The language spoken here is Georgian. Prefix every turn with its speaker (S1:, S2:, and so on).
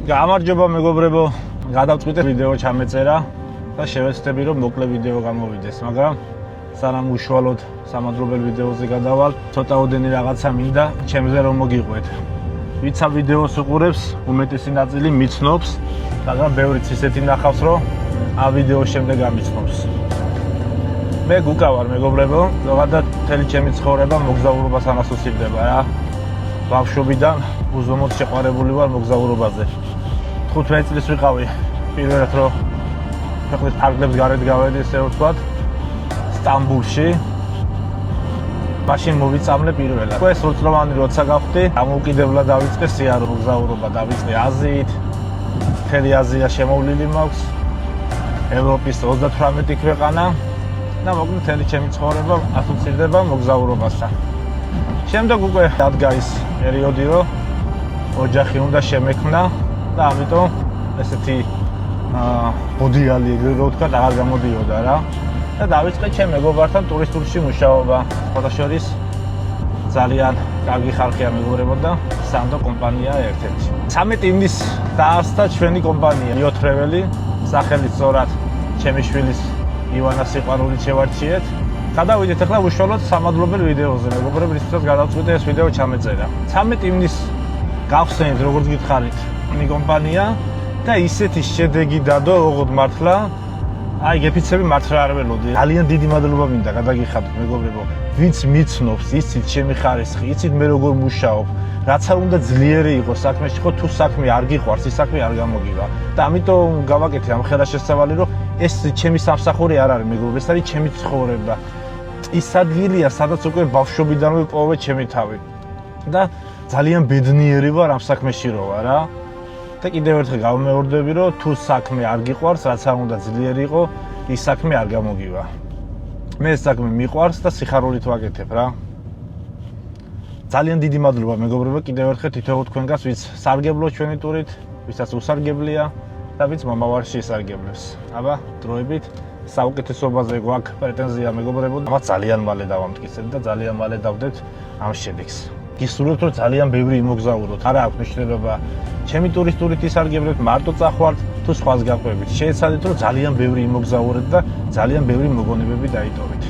S1: გამარჯობა მეგობრებო, გადავწყვიტე ვიდეო ჩამეწერა და შევეცდები რომ მოკლე ვიდეო გამოვიდეს, მაგრამ სანამ უშუალოდ სამადრობელ ვიდეოზე გადავალ, ცოტაოდენი რაღაცა მინდა ჩემზე რომ მოგიყვეთ. ვიცა ვიდეოს უყურებს, უმეტესი ნაწილი მიცნობს, მაგრამ ბევრიც ისეთი ნახავს, რომ ამ ვიდეოს შემდეგ ამიცნობს. მე გუკა ვარ მეგობრებო, ზოგადად მთელი ჩემი ცხოვრება მოგზაურობასთან ასოცირდება რა. ბავშვობიდან უზომოდ შეყვარებული ვარ მოგზაურობაზე. 15 წლის ვიყავი პირველად რომ ქვეყნის ფარგლებს გარეთ გავედი, ესე ვთქვათ, სტამბულში. მაშინ მოვიწამლე პირველად. ეს სრულწლოვანი როცა გავხდი, დამოუკიდებლად დავიწყე სიარო მოგზაურობა, დავიწყე აზიით. მთელი აზია შემოვლილი მაქვს. ევროპის 38 ქვეყანა და მოკლედ მთელი ჩემი ცხოვრება ასოცირდება მოგზაურობასთან. შემდეგ უკვე დადგა ის პერიოდი, რომ ოჯახი უნდა შემექმნა და ამიტომ ესეთი მოდიალი ეგრე რომ ვთქვა, აღარ გამოდიოდა რა. და დავიწყე ჩემ მეგობართან ტურისტულში მუშაობა. ფოტოშორის ძალიან კარგი ხალხია მეგობრებო და სანდო კომპანია ერთ-ერთი. 13 ივნისს დაარსდა ჩვენი კომპანია Rio Travel-ი, სახელით სწორად ჩემი შვილის ივანას სიყვარულით შევარჩიეთ. გადავიდეთ ახლა უშუალოდ სამადლობელ ვიდეოზე, მეგობრებო, რისთვისაც გადავწყვიტე ეს ვიდეო ჩამეწერა. 13 ივნისს გავხსენეთ, როგორც გითხარით, ჩვენი კომპანია და ისეთი შედეგი დადო, ოღონდ მართლა აი გეფიცები მართლა არ ველოდი. ძალიან დიდი მადლობა მინდა გადაგიხადოთ მეგობრებო. ვინც მიცნობს, იცით ჩემი ხარისხი, იცით მე როგორ მუშაობ, რაც არ უნდა ძლიერი იყოს საქმეში, ხო თუ საქმე არ გიყვარს, ის საქმე არ გამოგივა. და ამიტომ გავაკეთე ამ ხელშესავალი, რომ ეს ჩემი სამსახური არ არის მეგობრებო, ეს არის ჩემი ცხოვრება. ის ადგილია, სადაც უკვე ბავშვობიდანვე პოვე ჩემი თავი. და ძალიან ბედნიერი ვარ ამ საქმეში რო ვარ რა. და კიდევ ერთხელ გავმეორდები, რომ თუ საქმე არ გიყვარს, რაც არ უნდა ძლიერი იყო, ის საქმე არ გამოგივა. მე ეს საქმე მიყვარს და სიხარულით ვაკეთებ რა. ძალიან დიდი მადლობა მეგობრებო, კიდევ ერთხელ თითოეულ თქვენგანს, ვინც სარგებლობს ჩვენი ტურით, ვისაც უსარგებლია და ვინც მომავალში ისარგებლებს. აბა, დროებით საუკეთესობაზე გვაქვს პრეტენზია მეგობრებო, ამას ძალიან მალე დავამტკიცებთ და ძალიან მალე დავდებთ ამ შედეგს. გისურვებთ რომ ძალიან ბევრი იმოგზაუროთ. არა აქვს მნიშვნელობა ჩემი ტურისტულით ისარგებლეთ, მარტო წახვალთ თუ სხვას გაყვებით. შეეცადეთ რომ ძალიან ბევრი იმოგზაურეთ და ძალიან ბევრი მოგონებები დაიტოვეთ.